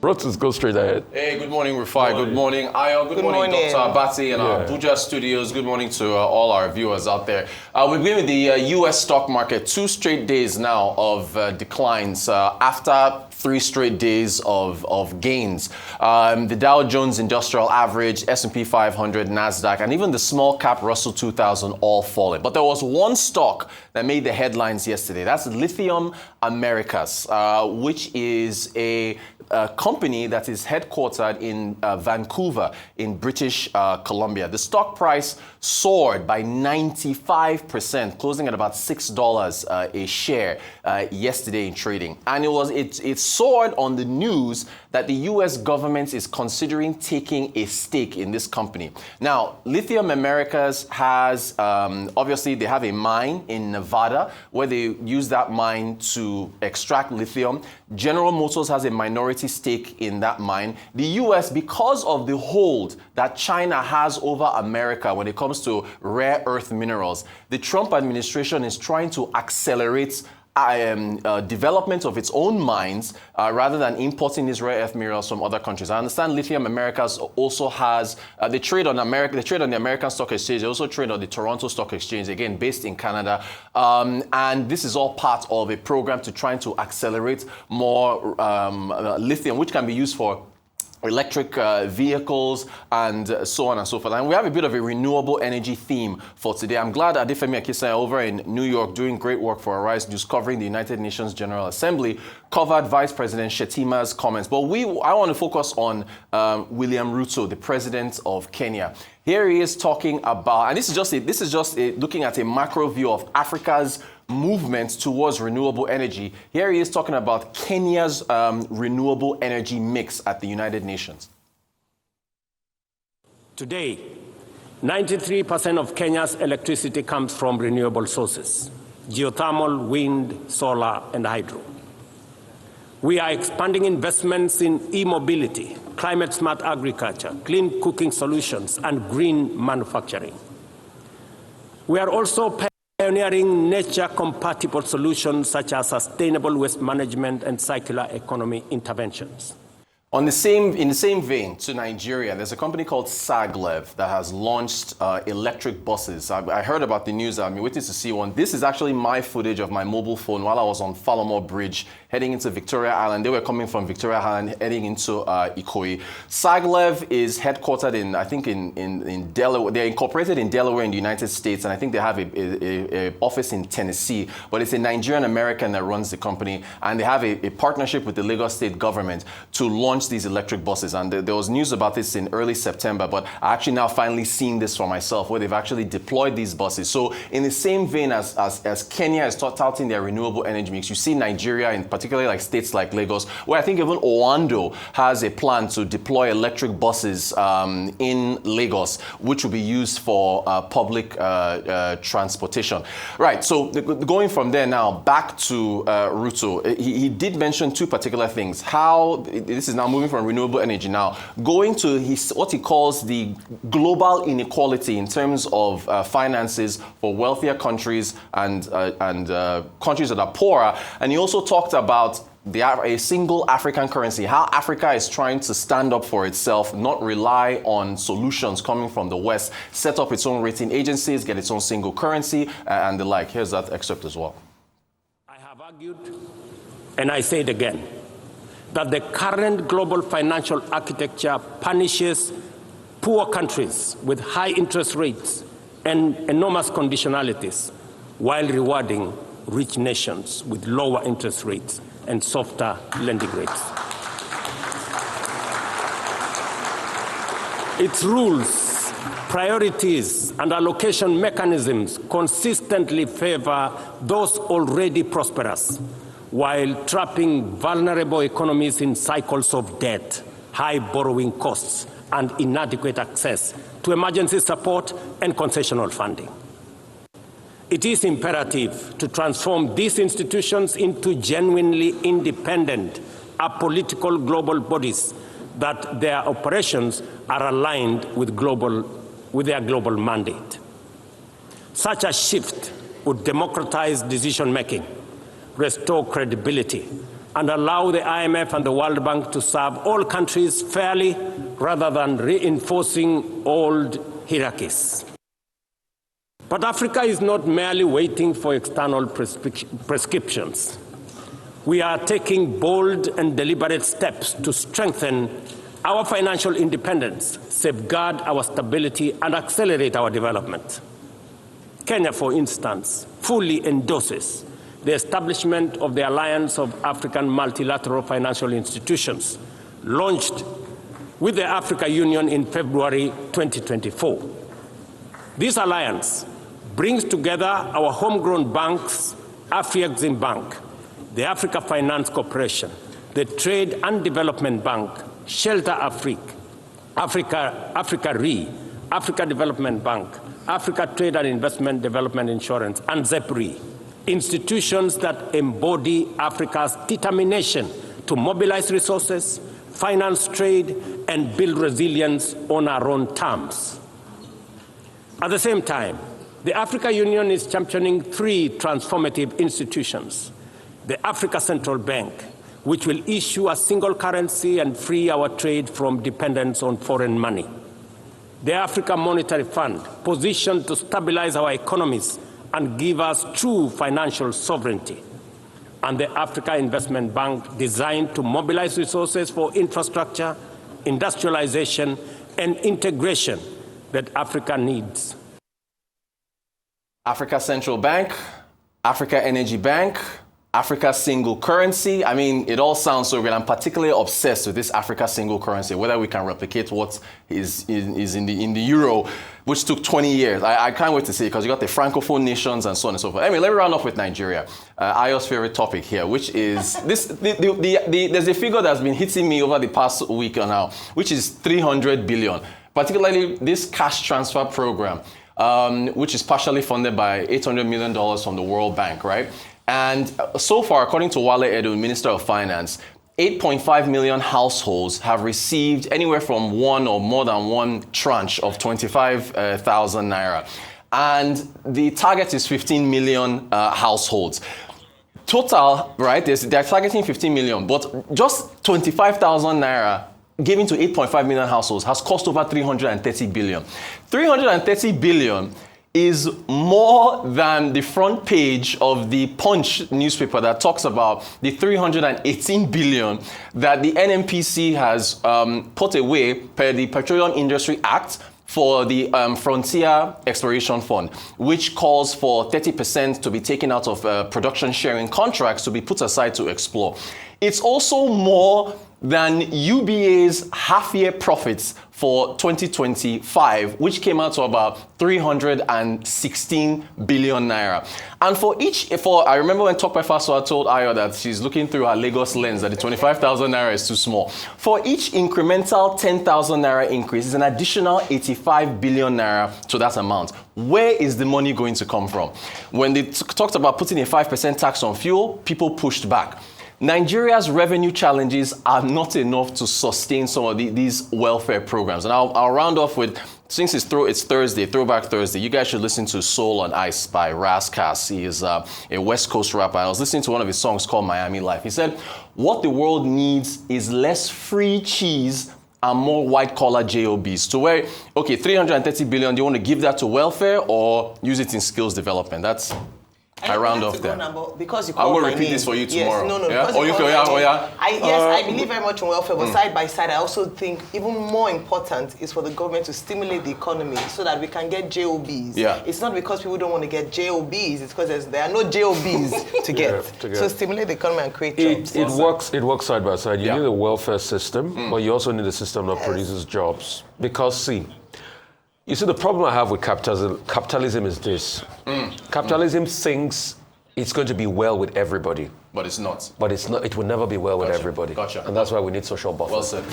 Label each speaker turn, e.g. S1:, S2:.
S1: Rotus, go straight ahead.
S2: Hey, good morning, Rufai. Good morning, Ayo. Good morning, Dr. Abati and our Abuja studios. Good morning to all our viewers out there. We've been with the U.S. stock market 2 straight days now of declines after 3 straight days of gains. The Dow Jones Industrial Average, S&P 500, NASDAQ, and even the small cap Russell 2000 all falling. But there was one stock that made the headlines yesterday. That's Lithium Americas, which is a company that is headquartered in Vancouver in British Columbia. The stock price soared by 95%, closing at about $6 a share yesterday in trading. And it soared on the news that the U.S. government is considering taking a stake in this company. Now, Lithium Americas has, obviously, they have a mine in Nevada where they use that mine to extract lithium. General Motors has a minority stake in that mine. The U.S., because of the hold that China has over America when it comes to rare earth minerals, the Trump administration is trying to accelerate development of its own mines rather than importing these rare earth minerals from other countries. I understand Lithium Americas also has, they trade on the American Stock Exchange. They also trade on the Toronto Stock Exchange, again, based in Canada. And this is all part of a program to try to accelerate more lithium, which can be used for electric vehicles and so on and so forth. And we have a bit of a renewable energy theme for today. I'm glad Adefemi Akisa over in New York doing great work for Arise News covering the United Nations General Assembly covered Vice President Shetima's comments. But I want to focus on William Ruto, the president of Kenya. Here he is talking about, and this is just looking at a macro view of Africa's movement towards renewable energy. Here he is talking about Kenya's renewable energy mix at the United Nations.
S3: Today, 93% of Kenya's electricity comes from renewable sources: geothermal, wind, solar, and hydro. We are expanding investments in e-mobility, climate-smart agriculture, clean cooking solutions, and green manufacturing. We are also pioneering nature-compatible solutions such as sustainable waste management and circular economy interventions.
S2: In the same vein to Nigeria, there's a company called Saglev that has launched electric buses. I heard about the news. I'm waiting to see one. This is actually my footage of my mobile phone while I was on Falomore Bridge heading into Victoria Island. They were coming from Victoria Island heading into Ikoyi. Saglev is headquartered in Delaware. They're incorporated in Delaware in the United States, and I think they have a office in Tennessee. But it's a Nigerian American that runs the company, and they have a partnership with the Lagos State government to launch these electric buses. And there was news about this in early September, but I actually now finally seen this for myself, where they've actually deployed these buses. So in the same vein as Kenya is touting their renewable energy mix, you see Nigeria, in particularly like states like Lagos, where I think even Oando has a plan to deploy electric buses in Lagos, which will be used for public transportation. Right, so going from there now back to Ruto, he did mention 2 particular things. How this is now moving from renewable energy now, going to what he calls the global inequality in terms of finances for wealthier countries and countries that are poorer. And he also talked about a single African currency, how Africa is trying to stand up for itself, not rely on solutions coming from the West, set up its own rating agencies, get its own single currency, and the like. Here's that excerpt as well.
S3: I have argued, and I say it again, that the current global financial architecture punishes poor countries with high interest rates and enormous conditionalities, while rewarding rich nations with lower interest rates and softer lending rates. Its rules, priorities, and allocation mechanisms consistently favor those already prosperous, while trapping vulnerable economies in cycles of debt, high borrowing costs, and inadequate access to emergency support and concessional funding. It is imperative to transform these institutions into genuinely independent, apolitical global bodies that their operations are aligned with their global mandate. Such a shift would democratize decision-making, restore credibility, and allow the IMF and the World Bank to serve all countries fairly rather than reinforcing old hierarchies. But Africa is not merely waiting for external prescriptions. We are taking bold and deliberate steps to strengthen our financial independence, safeguard our stability, and accelerate our development. Kenya, for instance, fully endorses the establishment of the Alliance of African Multilateral Financial Institutions, launched with the Africa Union in February 2024. This alliance brings together our homegrown banks, Afrexim Bank, the Africa Finance Corporation, the Trade and Development Bank, Shelter Afrique, Africa Re, Africa Development Bank, Africa Trade and Investment Development Insurance, and ZEPRI, institutions that embody Africa's determination to mobilize resources, finance trade, and build resilience on our own terms. At the same time, the Africa Union is championing 3 transformative institutions: the Africa Central Bank, which will issue a single currency and free our trade from dependence on foreign money; the Africa Monetary Fund, positioned to stabilize our economies and give us true financial sovereignty; and the Africa Investment Bank, designed to mobilize resources for infrastructure, industrialization, and integration that Africa needs.
S2: Africa Central Bank, Africa Energy Bank, Africa single currency. I mean, it all sounds so great. I'm particularly obsessed with this Africa single currency, whether we can replicate what is in the euro, which took 20 years. I can't wait to see it, because you got the Francophone nations and so on and so forth. Anyway, let me round off with Nigeria. Ayo's favorite topic here, which is this. There's a figure that's been hitting me over the past week now, which is 300 billion, particularly this cash transfer program, which is partially funded by $800 million from the World Bank, right? And so far, according to Wale Edu, Minister of Finance, 8.5 million households have received anywhere from one or more than one tranche of 25,000 naira. And the target is 15 million households. Total, right, they're targeting 15 million, but just 25,000 naira given to 8.5 million households has cost over 330 billion. 330 billion is more than the front page of the Punch newspaper that talks about the 318 billion that the NNPC has put away per the Petroleum Industry Act for the Frontier Exploration Fund, which calls for 30% to be taken out of production sharing contracts to be put aside to explore. It's also more than UBA's half-year profits for 2025, which came out to about 316 billion naira. And I remember when Tokpe Faswa told Ayo that she's looking through her Lagos lens, that the 25,000 naira is too small. For each incremental 10,000 naira increase is an additional 85 billion naira to that amount. Where is the money going to come from? When they talked about putting a 5% tax on fuel, people pushed back. Nigeria's revenue challenges are not enough to sustain some of these welfare programs. And I'll round off with, since it's Thursday, Throwback Thursday, you guys should listen to Soul on Ice by Rascas. He is a West Coast rapper. I was listening to one of his songs called Miami Life. He said, what the world needs is less free cheese and more white-collar jobs. To where, okay, 330 billion, do you want to give that to welfare or use it in skills development? I round off there.
S1: Because you
S2: I will repeat this for you tomorrow.
S1: Yes, no.
S2: Yeah?
S1: I believe very much in welfare, but side by side, I also think even more important is for the government to stimulate the economy so that we can get JOBs.
S2: Yeah.
S1: It's not because people don't want to get JOBs, it's because there are no JOBs to get. So stimulate the economy and create jobs.
S4: It works side by side. You need a welfare system, but you also need a system that produces jobs. Because, you see, the problem I have with capitalism is this. Capitalism thinks it's going to be well with everybody.
S2: But it's not.
S4: But it's not. It will never be well with everybody.
S2: Gotcha.
S4: And that's why we need social buffer.
S2: Well said.